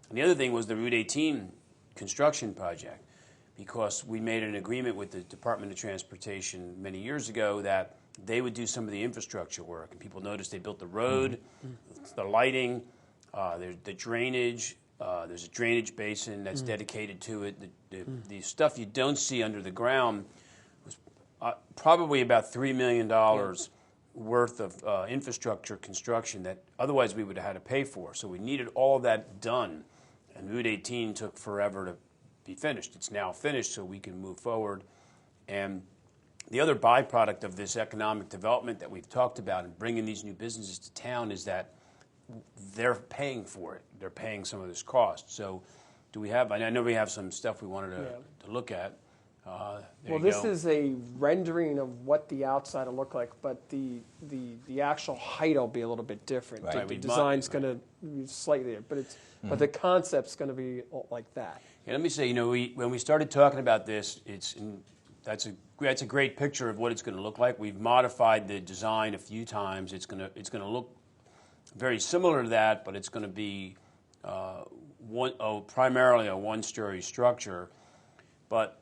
And the other thing was the Route 18 construction project, because we made an agreement with the Department of Transportation many years ago that they would do some of the infrastructure work. And people noticed they built the road, the lighting, the drainage. There's a drainage basin that's dedicated to it. The stuff you don't see under the ground was probably about $3 million worth of infrastructure construction that otherwise we would have had to pay for. So we needed all of that done. And Route 18 took forever to be finished. It's now finished, so we can move forward. And the other byproduct of this economic development that we've talked about and bringing these new businesses to town is that they're paying for it. They're paying some of this cost. So do we have, I know we have some stuff we wanted to look at. Well, this is a rendering of what the outside will look like, but the actual height will be a little bit different. Right. The design's going to be slightly, but the concept's going to be like that. Yeah, let me say, when we started talking about this, that's a great picture of what it's going to look like. We've modified the design a few times. It's going to look very similar to that, but it's going to be primarily a one-story structure. But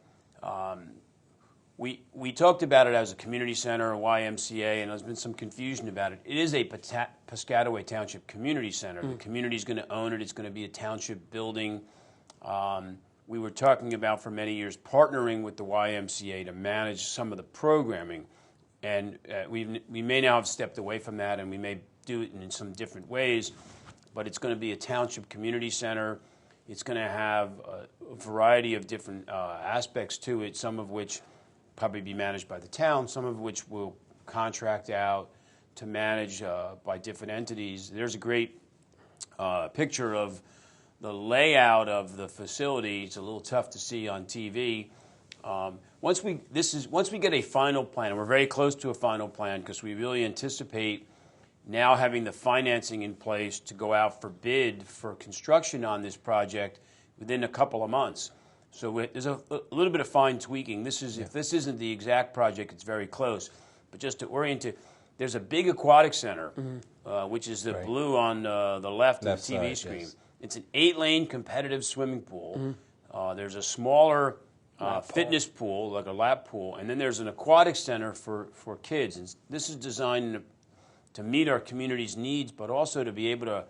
we talked about it as a community center, a YMCA, and there's been some confusion about it. It is a Piscataway Township Community Center. The community's going to own it. It's going to be a township building. We were talking about for many years partnering with the YMCA to manage some of the programming, and we may now have stepped away from that, and we may do it in some different ways, but it's going to be a township community center. It's going to have a variety of different aspects to it, some of which probably be managed by the town, some of which will contract out to manage by different entities. There's a great picture of the layout of the facility. It's a little tough to see on TV. Once we get a final plan, and we're very close to a final plan because we really anticipate now having the financing in place to go out for bid for construction on this project within a couple of months. So there's a little bit of fine tweaking. If this isn't the exact project, it's very close. But just to orient you, there's a big aquatic center, which is the blue on the left of the TV screen. Yes. It's an 8-lane competitive swimming pool. There's a smaller fitness pool, like a lap pool, and then there's an aquatic center for kids. And this is designed to meet our community's needs, but also to be able to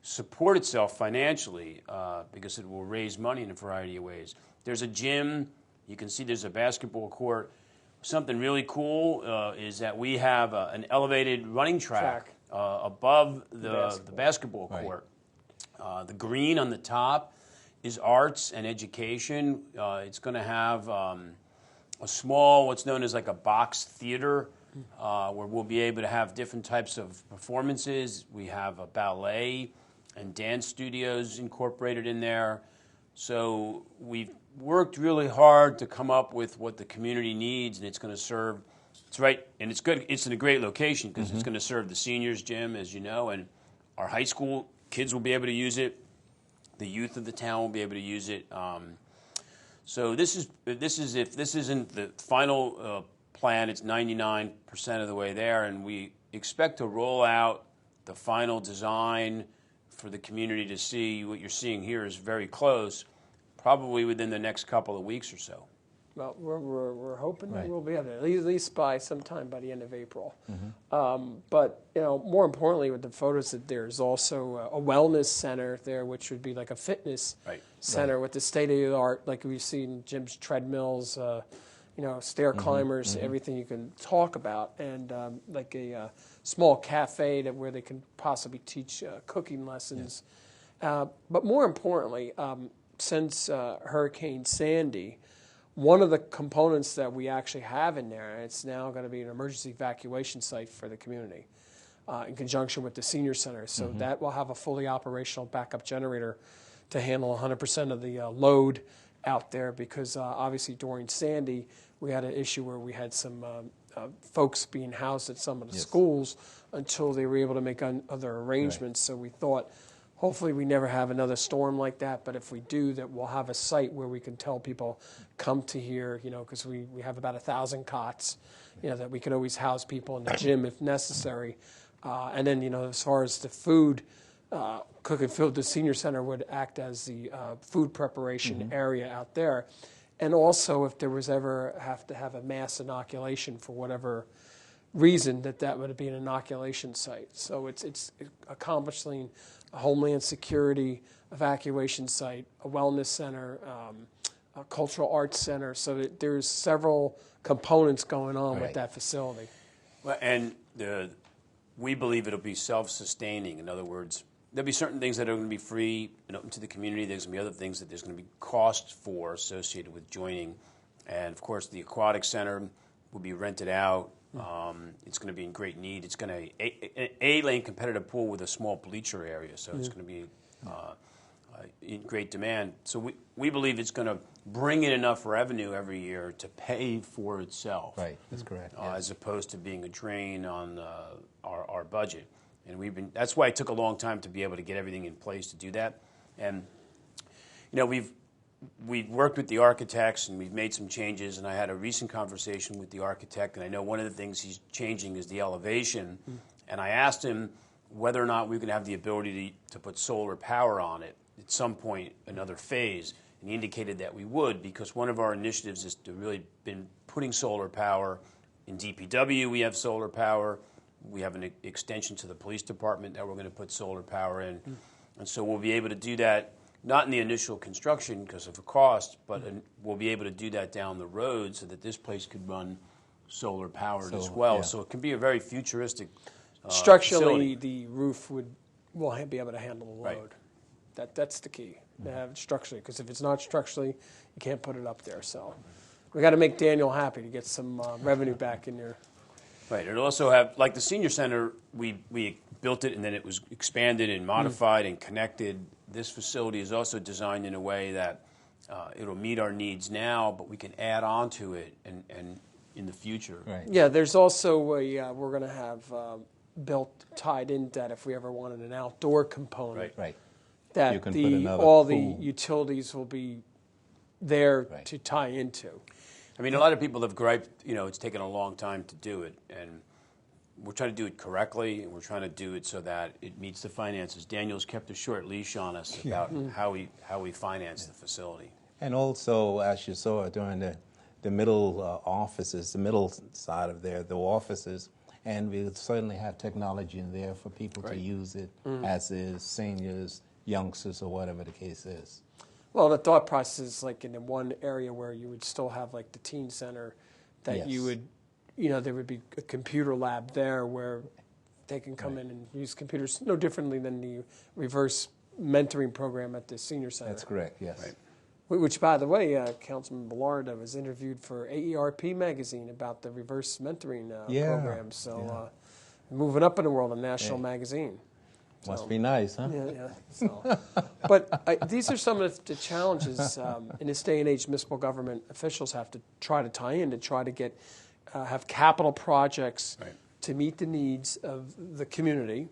support itself financially because it will raise money in a variety of ways. There's a gym. You can see there's a basketball court. Something really cool is that we have an elevated running track above the basketball court. The green on the top is arts and education. It's going to have a small, what's known as like a box theater, where we'll be able to have different types of performances. We have a ballet and dance studios incorporated in there. So we've worked really hard to come up with what the community needs, and it's going to serve. It's right, and it's good. It's in a great location because it's going to serve the seniors' gym, as you know, and our high school kids will be able to use it. The youth of the town will be able to use it. So this is if this isn't the final plan, it's 99% of the way there, and we expect to roll out the final design for the community to see. What you're seeing here is very close, probably within the next couple of weeks or so. Well, we're hoping that Right. we'll be able to at least by sometime by the end of April. But more importantly, with the photos, that there's also a wellness center there, which would be like a fitness Right. center with the state of the art, like we've seen gyms, treadmills, stair climbers, everything you can talk about, and like a small cafe where they can possibly teach cooking lessons. But more importantly, since Hurricane Sandy, one of the components that we actually have in there, it's now going to be an emergency evacuation site for the community in conjunction with the senior center. So that will have a fully operational backup generator to handle 100% of the load out there, because obviously during Sandy, we had an issue where we had some folks being housed at some of the schools until they were able to make other arrangements. So we thought, hopefully we never have another storm like that, but if we do, that we'll have a site where we can tell people, come to here, because we have about 1,000 cots, that we can always house people in the gym if necessary. And then, as far as the food, cook and food, the senior center would act as the food preparation area out there. And also, if there was ever have to have a mass inoculation for whatever reason, that would be an inoculation site. So it's accomplishing a Homeland Security evacuation site, a wellness center, a cultural arts center. So there's several components going on with that facility. Well, and we believe it'll be self-sustaining. In other words, there'll be certain things that are going to be free and open to the community. There's going to be other things that there's going to be costs for associated with joining. And, of course, the aquatic center will be rented out. It's going to be in great need. It's going to an A-lane competitive pool with a small bleacher area, so it's going to be in great demand. So we believe it's going to bring in enough revenue every year to pay for itself. Right, that's correct. As opposed to being a drain on our budget. And that's why it took a long time to be able to get everything in place to do that. And we've worked with the architects and we've made some changes, and I had a recent conversation with the architect, and I know one of the things he's changing is the elevation. And I asked him whether or not we could have the ability to put solar power on it at some point, another phase. And he indicated that we would, because one of our initiatives is to really been putting solar power in DPW. We have solar power. We have an extension to the police department that we're going to put solar power in. And so we'll be able to do that, not in the initial construction because of the cost, but we'll be able to do that down the road so that this place could run solar powered as well. Yeah. So it can be a very futuristic structurally, the roof will be able to handle the load. Right. That's the key, to have it structurally, because if it's not structurally, you can't put it up there. So we got to make Daniel happy to get some revenue back in there. Right. It'll also have, like the senior center, we built it and then it was expanded and modified and connected. This facility is also designed in a way that it'll meet our needs now, but we can add on to it and in the future. Right. Yeah, there's also we're going to have tied in that if we ever wanted an outdoor component, Right. that You can put another all pool. the utilities will be there to tie into. I mean, a lot of people have griped, it's taken a long time to do it, and we're trying to do it correctly, and we're trying to do it so that it meets the finances. Daniel's kept a short leash on us about how we finance the facility. And also, as you saw during the middle offices, the middle side of there, the offices, and we certainly have technology in there for people to use it, as is seniors, youngsters, or whatever the case is. Well, the thought process is like in the one area where you would still have like the teen center, that you would, there would be a computer lab there where they can come in and use computers no differently than the reverse mentoring program at the senior center. That's correct, yes. Right. Which, by the way, Councilman Bullard was interviewed for AERP magazine about the reverse mentoring program. So moving up in the world, a national magazine. Must be nice, huh? Yeah. So, but these are some of the challenges in this day and age. Municipal government officials have to try to tie in to try to get have capital projects to meet the needs of the community.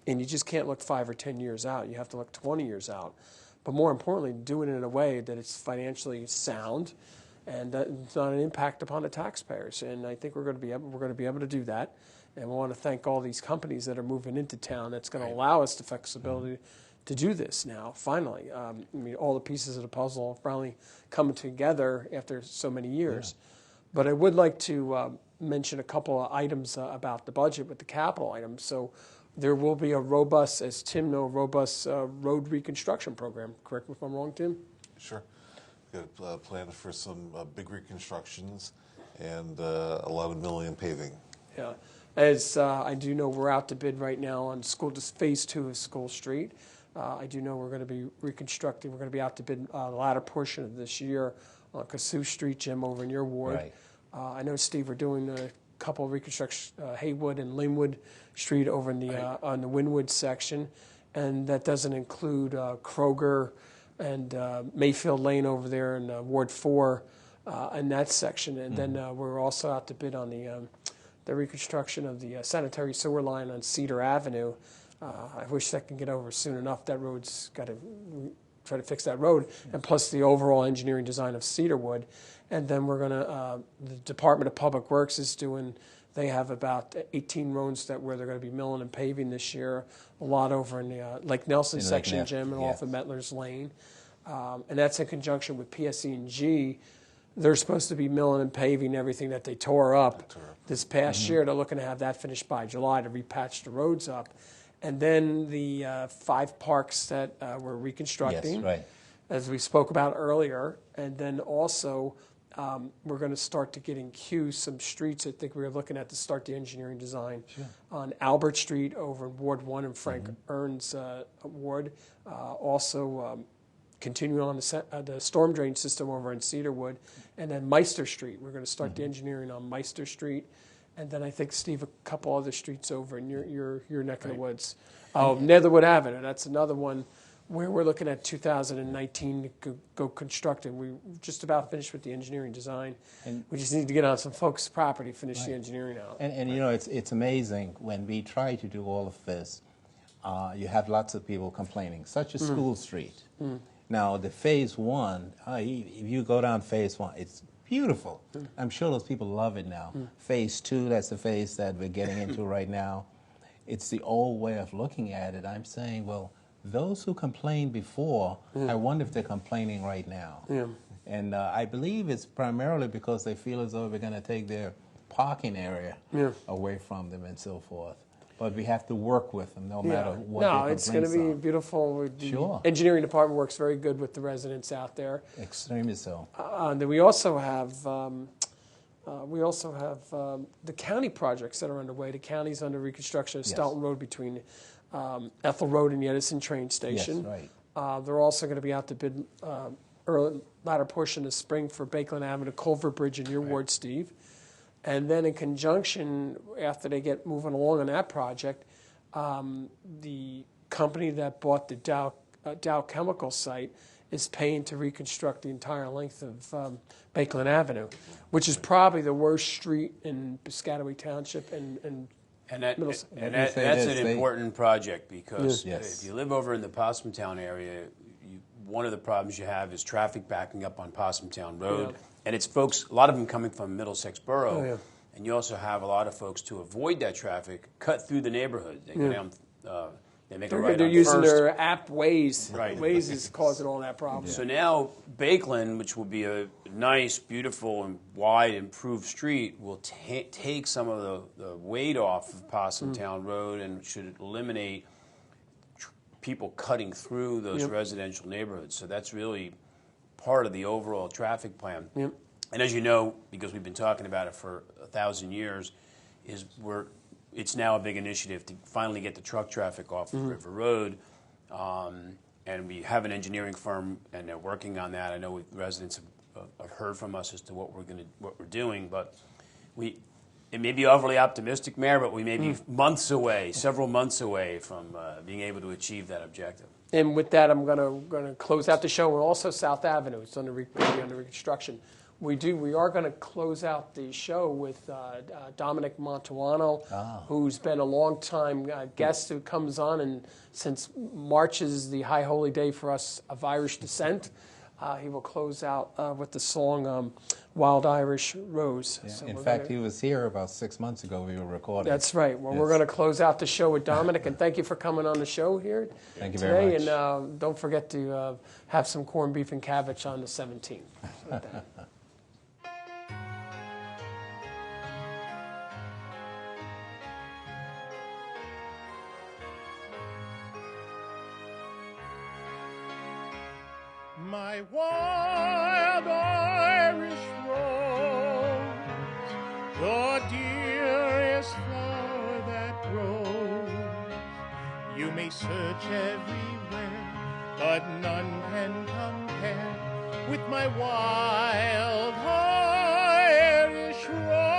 And you just can't look 5 or 10 years out. You have to look 20 years out. But more importantly, do it in a way that it's financially sound and it's not an impact upon the taxpayers. And I think we're going to be able to do that. And we want to thank all these companies that are moving into town. That's going to allow us the flexibility to do this now. Finally, I mean, all the pieces of the puzzle are finally coming together after so many years. But I would like to mention a couple of items about the budget with the capital items. So there will be a robust, as Tim knows, road reconstruction program. Correct me if I'm wrong, Tim? Sure. Got a plan for some big reconstructions and a lot of milling and paving. Yeah. As I do know, we're out to bid right now on phase 2 of School Street. I do know we're going to be reconstructing. We're going to be out to bid the latter portion of this year on Cassuth Street, Jim, over in your ward. Right. I know, Steve, we're doing a couple of reconstructions, Haywood and Linwood Street over in the on the Wynwood section, and that doesn't include Kroger and Mayfield Lane over there in Ward 4 in that section. And then we're also out to bid on the reconstruction of the sanitary sewer line on Cedar Avenue. I wish that can get over soon enough. That road's got to try to fix that road, and plus the overall engineering design of Cedarwood. And then we're going to, the Department of Public Works is doing, they have about 18 roads where they're going to be milling and paving this year, a lot over in the Lake Nelson section, Jim, and off of Mettler's Lane. And that's in conjunction with PSE&G. They're supposed to be milling and paving everything that they tore up this past year. They're looking to have that finished by July to repatch the roads up. And then the 5 parks that we're reconstructing, as we spoke about earlier. And then also we're going to start to get in queue some streets. I think we're looking at to start the engineering design on Albert Street over in Ward 1 and Frank Ern's ward. Also continuing on the storm drain system over in Cedarwood. And then Meister Street. We're going to start the engineering on Meister Street. And then I think, Steve, a couple other streets over in your neck of the woods. Oh, Netherwood Avenue. That's another one where we're looking at 2019 to go construct it. We're just about finished with the engineering design. And we just need to get on some folks' property, finish the engineering out. And you know, it's amazing when we try to do all of this, you have lots of people complaining, such as School Street. Now, the phase 1, if you go down phase 1, it's beautiful. I'm sure those people love it now. Phase 2, that's the phase that we're getting into right now. It's the old way of looking at it. I'm saying, well, those who complained before, I wonder if they're complaining right now. And I believe it's primarily because they feel as though we're going to take their parking area away from them and so forth. But we have to work with them no matter what their complaints are. No, it's going to be beautiful. The engineering department works very good with the residents out there. Extremely so. Then we also have the county projects that are underway. The county's under reconstruction of Stoughton Road between Ethel Road and the Edison train station. Yes, right. They're also going to be out to bid latter portion of spring for Bakeland Avenue, Culver Bridge in your ward, Steve. And then in conjunction, after they get moving along on that project, the company that bought the Dow Chemical site is paying to reconstruct the entire length of Bakeland Avenue, which is probably the worst street in Piscataway Township and that's an important project because if you live over in the Possumtown area, one of the problems you have is traffic backing up on Possumtown Road. And it's folks, a lot of them coming from Middlesex Borough. And you also have a lot of folks to avoid that traffic, cut through the neighborhood. They go down, they make a right on They're using First. their app Waze. Waze is causing all that problem. So now Bakeland, which will be a nice, beautiful, and wide, improved street, will take some of the weight off of Possumtown Road and should eliminate people cutting through those residential neighborhoods. So that's really part of the overall traffic plan. And as you know, because we've been talking about it for 1,000 years, it's now a big initiative to finally get the truck traffic off of River Road. And we have an engineering firm, and they're working on that. I know residents have heard from us as to what we're doing, but it may be overly optimistic, Mayor, but we may be months away, several months away from being able to achieve that objective. And with that, I'm going to close out the show. We're also South Avenue. It's under reconstruction. We are going to close out the show with Dominic Mantuano, who's been a long-time guest who comes on, and since March is the high holy day for us of Irish descent, he will close out with the song Wild Irish Rose. Yeah. So in fact, he was here about 6 months ago. We were recording. That's right. Well, we're going to close out the show with Dominic, and thank you for coming on the show here Thank you today. very much. And don't forget to have some corned beef and cabbage on the 17th. My wild Irish rose, the dearest flower that grows. You may search everywhere, but none can compare with my wild Irish rose.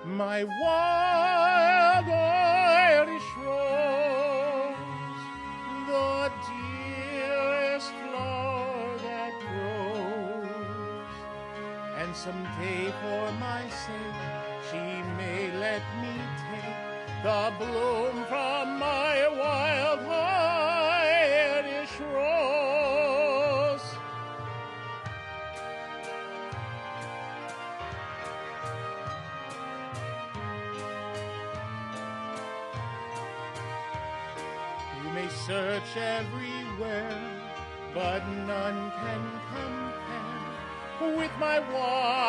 My wild Irish rose, the dearest flower that grows. And someday for my sake she may let me take the bloom from my wild Irish rose. You may search everywhere, but none can compare with my wild